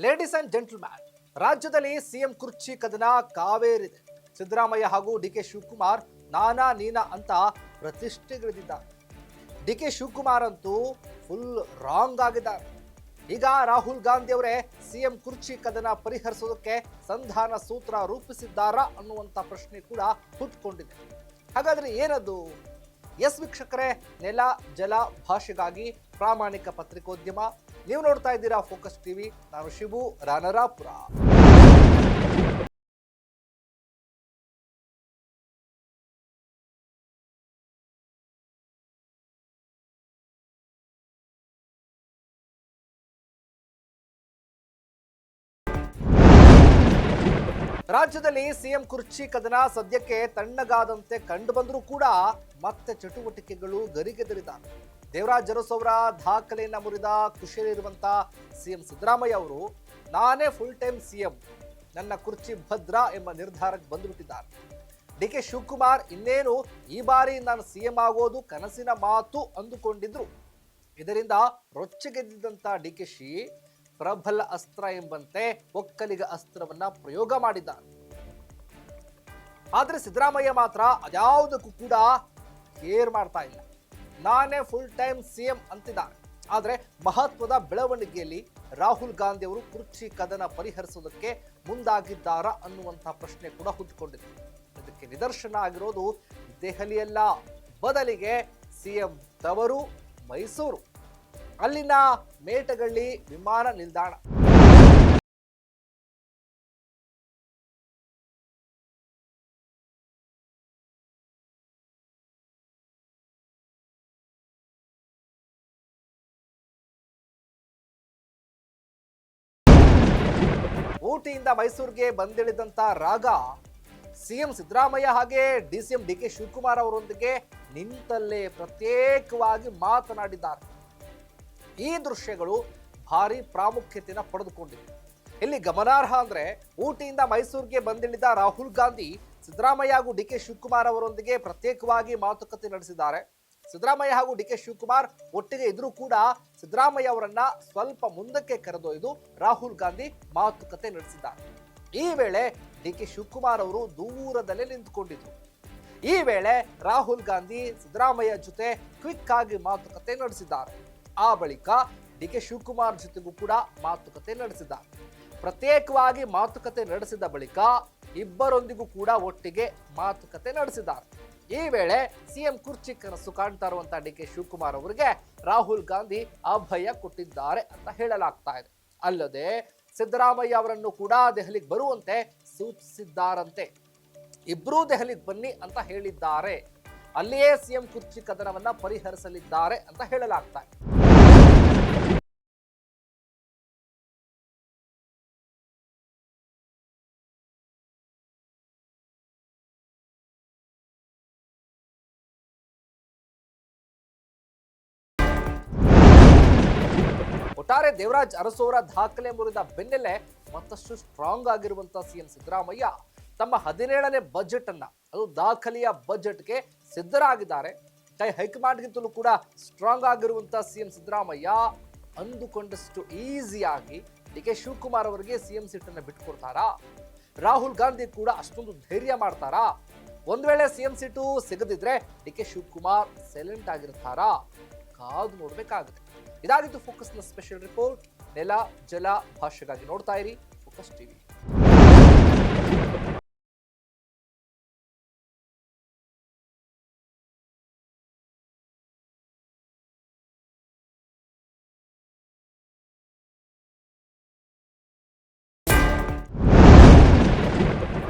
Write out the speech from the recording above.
Ladies and gentleman, ರಾಜ್ಯದಲ್ಲಿ CM ಕುರ್ಚಿ ಕದನ ಕಾವೇರಿದೆ. ಸಿದ್ದರಾಮಯ್ಯ ಹಾಗೂ ಡಿಕೆ ಶಿವಕುಮಾರ್ ನಾನಾ ನೀನಾ ಅಂತ ಪ್ರತಿಷ್ಠೆಗಳಿದ್ದಾರೆ. ಡಿಕೆ ಶಿವಕುಮಾರ್ ಅಂತೂ ಫುಲ್ ರಾಂಗ್ ಆಗಿದ್ದಾರೆ. ಈಗ ರಾಹುಲ್ ಗಾಂಧಿ ಅವರೇ ಸಿಎಂ ಕುರ್ಚಿ ಕದನ ಪರಿಹರಿಸೋದಕ್ಕೆ ಸಂಧಾನ ಸೂತ್ರ ರೂಪಿಸಿದ್ದಾರಾ ಅನ್ನುವಂಥ ಪ್ರಶ್ನೆ ಕೂಡ ಹುಟ್ಟುಕೊಂಡಿದೆ. ಹಾಗಾದ್ರೆ ಏನದು? ಎಸ್ ವೀಕ್ಷಕರೇ, ನೆಲ ಜಲ ಭಾಷೆಗಾಗಿ ಪ್ರಾಮಾಣಿಕ ಪತ್ರಿಕೋದ್ಯಮ. ನೀವು ನೋಡ್ತಾ ಇದ್ದೀರಾ ಫೋಕಸ್ ಟಿವಿ. ನಾನು ಶಿವು ರಾನರಾಪುರ. ರಾಜ್ಯದಲ್ಲಿ ಸಿಎಂ ಕುರ್ಚಿ ಕದನ ಸದ್ಯಕ್ಕೆ ತಣ್ಣಗಾದಂತೆ ಕಂಡು ಬಂದರೂ ಕೂಡ ಮತ್ತೆ ಚಟುವಟಿಕೆಗಳು ಗರಿಗೆದರಿದ. ದೇವರಾಜ್ ಅರಸು ಅವರ ದಾಖಲೆಯನ್ನ ಮುರಿದ ಖುಷಿಯಲ್ಲಿರುವಂತ ಸಿಎಂ ಸಿದ್ದರಾಮಯ್ಯ ಅವರು ನಾನೇ ಫುಲ್ ಟೈಮ್ ಸಿಎಂ, ನನ್ನ ಕುರ್ಚಿ ಭದ್ರ ಎಂಬ ನಿರ್ಧಾರಕ್ಕೆ ಬಂದುಬಿಟ್ಟಿದ್ದಾರೆ. ಡಿಕೆ ಶಿವಕುಮಾರ್ ಇನ್ನೇನು ಈ ಬಾರಿ ನಾನು ಸಿಎಂ ಆಗೋದು ಕನಸಿನ ಮಾತು ಅಂದುಕೊಂಡಿದ್ರು. ಇದರಿಂದ ರೊಚ್ಚಿಗೆದ್ದಿದ್ದಂತ ಡಿಕೆಶಿ ಪ್ರಬಲ ಅಸ್ತ್ರ ಎಂಬಂತೆ ಒಕ್ಕಲಿಗ ಅಸ್ತ್ರವನ್ನ ಪ್ರಯೋಗ ಮಾಡಿದ್ದಾರೆ. ಆದ್ರೆ ಸಿದ್ದರಾಮಯ್ಯ ಮಾತ್ರ ಅದ್ಯಾವುದಕ್ಕೂ ಕೂಡ ಕೇರ್ ಮಾಡ್ತಾ ಇಲ್ಲ. ನಾನೇ ಫುಲ್ ಟೈಮ್ ಸಿಎಂ ಅಂತಿದ್ದಾರೆ. ಆದ್ರೆ ಮಹತ್ವದ ಬೆಳವಣಿಗೆಯಲ್ಲಿ ರಾಹುಲ್ ಗಾಂಧಿ ಅವರು ಕುರ್ಚಿ ಕದನ ಪರಿಹರಿಸೋದಕ್ಕೆ ಮುಂದಾಗಿದ್ದಾರಾ ಅನ್ನುವಂತಹ ಪ್ರಶ್ನೆ ಕೂಡ ಹುಟ್ಟುಕೊಂಡಿದೆ. ಇದಕ್ಕೆ ನಿದರ್ಶನ ಆಗಿರೋದು ದೆಹಲಿಯಲ್ಲ, ಬದಲಿಗೆ ಸಿಎಂ ತವರು ಮೈಸೂರು. ಅಲ್ಲಿನ ಮೇಟಗಳ್ಳಿ ವಿಮಾನ ನಿಲ್ದಾಣ. ಊಟಿಯಿಂದ ಮೈಸೂರಿಗೆ ಬಂದಿಳಿದಂತ ರಾಗ ಸಿಎಂ ಸಿದ್ದರಾಮಯ್ಯ ಹಾಗೆ ಡಿಸಿಎಂ ಡಿಕೆ ಶಿವಕುಮಾರ್ ಅವರೊಂದಿಗೆ ನಿಂತಲ್ಲೇ ಪ್ರತ್ಯೇಕವಾಗಿ ಮಾತನಾಡಿದ್ದಾರೆ. ಈ ದೃಶ್ಯಗಳು ಭಾರಿ ಪ್ರಾಮುಖ್ಯತೆಯನ್ನು ಪಡೆದುಕೊಂಡಿವೆ. ಇಲ್ಲಿ ಗಮನಾರ್ಹ ಅಂದ್ರೆ ಊಟಿಯಿಂದ ಮೈಸೂರಿಗೆ ಬಂದಿಳಿದ ರಾಹುಲ್ ಗಾಂಧಿ ಸಿದ್ದರಾಮಯ್ಯ ಹಾಗೂ ಡಿಕೆ ಶಿವಕುಮಾರ್ ಅವರೊಂದಿಗೆ ಪ್ರತ್ಯೇಕವಾಗಿ ಮಾತುಕತೆ ನಡೆಸಿದ್ದಾರೆ. ಸಿದ್ದರಾಮಯ್ಯ ಹಾಗೂ ಡಿಕೆ ಶಿವಕುಮಾರ್ ಒಟ್ಟಿಗೆ ಇದ್ರೂ ಕೂಡ ಸಿದ್ದರಾಮಯ್ಯ ಅವರನ್ನ ಸ್ವಲ್ಪ ಮುಂದಕ್ಕೆ ಕರೆದೊಯ್ದು ರಾಹುಲ್ ಗಾಂಧಿ ಮಾತುಕತೆ ನಡೆಸಿದ್ದಾರೆ. ಈ ವೇಳೆ ಡಿಕೆ ಶಿವಕುಮಾರ್ ಅವರು ದೂರದಲ್ಲೇ ನಿಂತುಕೊಂಡಿದ್ರು. ಈ ವೇಳೆ ರಾಹುಲ್ ಗಾಂಧಿ ಸಿದ್ದರಾಮಯ್ಯ ಜೊತೆ ಕ್ವಿಕ್ ಆಗಿ ಮಾತುಕತೆ ನಡೆಸಿದ್ದಾರೆ. ಆ ಬಳಿಕ ಡಿಕೆ ಶಿವಕುಮಾರ್ ಜೊತೆಗೂ ಕೂಡ ಮಾತುಕತೆ ನಡೆಸಿದ್ದಾರೆ. ಪ್ರತ್ಯೇಕವಾಗಿ ಮಾತುಕತೆ ನಡೆಸಿದ ಬಳಿಕ ಇಬ್ಬರೊಂದಿಗೂ ಕೂಡ ಒಟ್ಟಿಗೆ ಮಾತುಕತೆ ನಡೆಸಿದ್ದಾರೆ. ಈ ವೇಳೆ ಸಿಎಂ ಕುರ್ಚಿ ಕನಸು ಕಾಣ್ತಾ ಇರುವಂತಹ ಡಿಕೆ ಶಿವಕುಮಾರ್ ಅವರಿಗೆ ರಾಹುಲ್ ಗಾಂಧಿ ಅಭಯ ಕೊಟ್ಟಿದ್ದಾರೆ ಅಂತ ಹೇಳಲಾಗ್ತಾ ಇದೆ. ಅಲ್ಲದೆ ಸಿದ್ದರಾಮಯ್ಯ ಅವರನ್ನು ಕೂಡ ದೆಹಲಿಗೆ ಬರುವಂತೆ ಸೂಚಿಸಿದ್ದಾರಂತೆ. ಇಬ್ರೂ ದೆಹಲಿಗೆ ಬನ್ನಿ ಅಂತ ಹೇಳಿದ್ದಾರೆ. ಅಲ್ಲಿಯೇ ಸಿಎಂ ಕುರ್ಚಿ ಕದನವನ್ನ ಪರಿಹರಿಸಲಿದ್ದಾರೆ ಅಂತ ಹೇಳಲಾಗ್ತಾ ಇದೆ. ಒಟ್ಟಾರೆ ದೇವರಾಜ್ ಅರಸು ಅವರ ದಾಖಲೆ ಮುರಿದ ಬೆನ್ನಲ್ಲೇ ಮತ್ತಷ್ಟು ಸ್ಟ್ರಾಂಗ್ ಆಗಿರುವಂತಹ ಸಿಎಂ ಸಿದ್ದರಾಮಯ್ಯ ತಮ್ಮ 17ನೇ ಬಜೆಟ್ ಅನ್ನ, ಅದು ದಾಖಲೆಯ ಬಜೆಟ್ಗೆ ಸಿದ್ಧರಾಗಿದ್ದಾರೆ. ಹೈಕಮಾಂಡ್ಗಿಂತಲೂ ಕೂಡ ಸ್ಟ್ರಾಂಗ್ ಆಗಿರುವಂತಹ ಸಿಎಂ ಸಿದ್ದರಾಮಯ್ಯ ಅಂದುಕೊಂಡಷ್ಟು ಈಸಿಯಾಗಿ ಡಿಕೆ ಶಿವಕುಮಾರ್ ಅವರಿಗೆ ಸಿಎಂ ಸೀಟನ್ನು ಬಿಟ್ಕೊಡ್ತಾರಾ? ರಾಹುಲ್ ಗಾಂಧಿ ಕೂಡ ಅಷ್ಟೊಂದು ಧೈರ್ಯ ಮಾಡ್ತಾರಾ? ಒಂದ್ ವೇಳೆ ಸಿಎಂ ಸೀಟು ಸಿಗದಿದ್ರೆ ಡಿಕೆ ಶಿವಕುಮಾರ್ ಸೈಲೆಂಟ್ ಆಗಿರ್ತಾರಾ? ಕಾದು ನೋಡ್ಬೇಕಾಗುತ್ತೆ. ಇದಾಗಿತ್ತು ಫೋಕಸ್ನ ಸ್ಪೆಷಲ್ ರಿಪೋರ್ಟ್. ನೆಲ ಜಲ ಭಾಷೆಗಾಗಿ ನೋಡ್ತಾ ಇರಿ ಫೋಕಸ್ ಟಿವಿ.